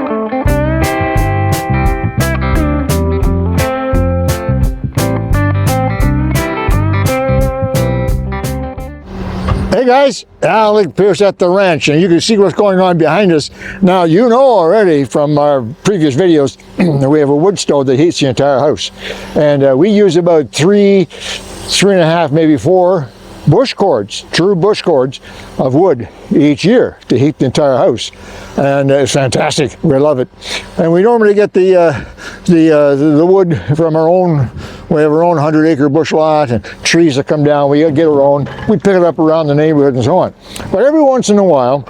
Hey guys, Alec, Peirce at the ranch, and you can see what's going on behind us. Now, you know already from our previous videos that we have a wood stove that heats the entire house. And we use about three and a half, maybe 4 bush cords, true bush cords of wood each year to heat the entire house. And it's fantastic. We love it. And we normally get the wood from our own. We have our own 100-acre bush lot and trees that come down. We get our own. We pick it up around the neighborhood and so on. But every once in a while,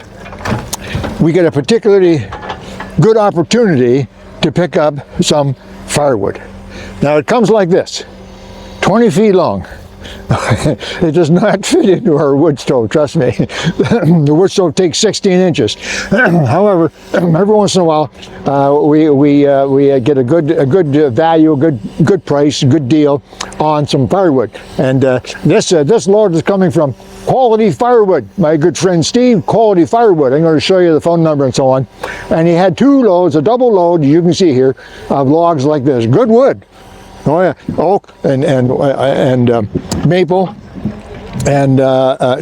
we get a particularly good opportunity to pick up some firewood. Now it comes like this, 20 feet long. It does not fit into our wood stove, trust me. The wood stove takes 16 inches. However, every once in a while, we get a good value, a good price, a good deal on some firewood. And this load is coming from Quality Firewood. My good friend Steve, Quality Firewood. I'm going to show you the phone number and so on. And he had 2 loads, a double load, you can see here, of logs like this. Good wood. Oh yeah, oak and maple and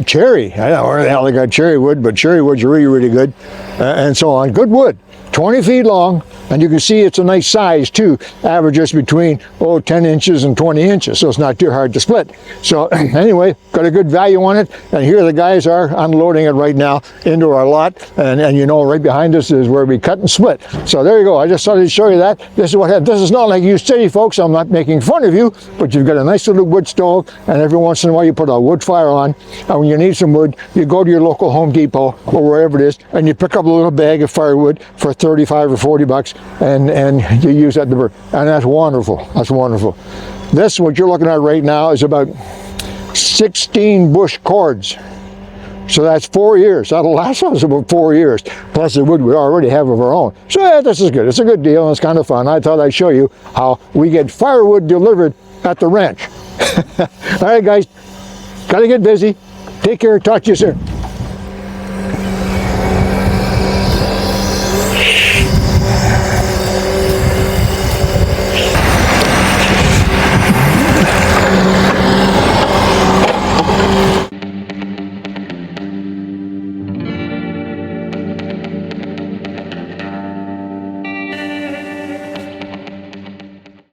cherry. I don't know where the hell they got cherry wood, but cherry wood's really good, and so on. Good wood, 20 feet long, and you can see it's a nice size too. Averages between 10 inches and 20 inches, so it's not too hard to split. So anyway, got a good value on it, and here the guys are unloading it right now into our lot, and you know right behind us is where we cut and split. So there you go. I just thought I'd show you that. This is what happened. This is not like you city folks. I'm not making fun of you, but you've got a nice little wood stove, and every once in a while you put a wood fire on, and when you need some wood, you go to your local Home Depot or wherever it is, and you pick up a little bag of firewood for 35 or 40 bucks, and you use that to burn. And that's wonderful. That's wonderful. This, what you're looking at right now, is about 16 bush cords. So that's 4 years. That'll last us about 4 years. Plus the wood we already have of our own. So yeah, this is good. It's a good deal and it's kind of fun. I thought I'd show you how we get firewood delivered at the ranch. All right, guys. Gotta get busy. Take care. Talk to you soon.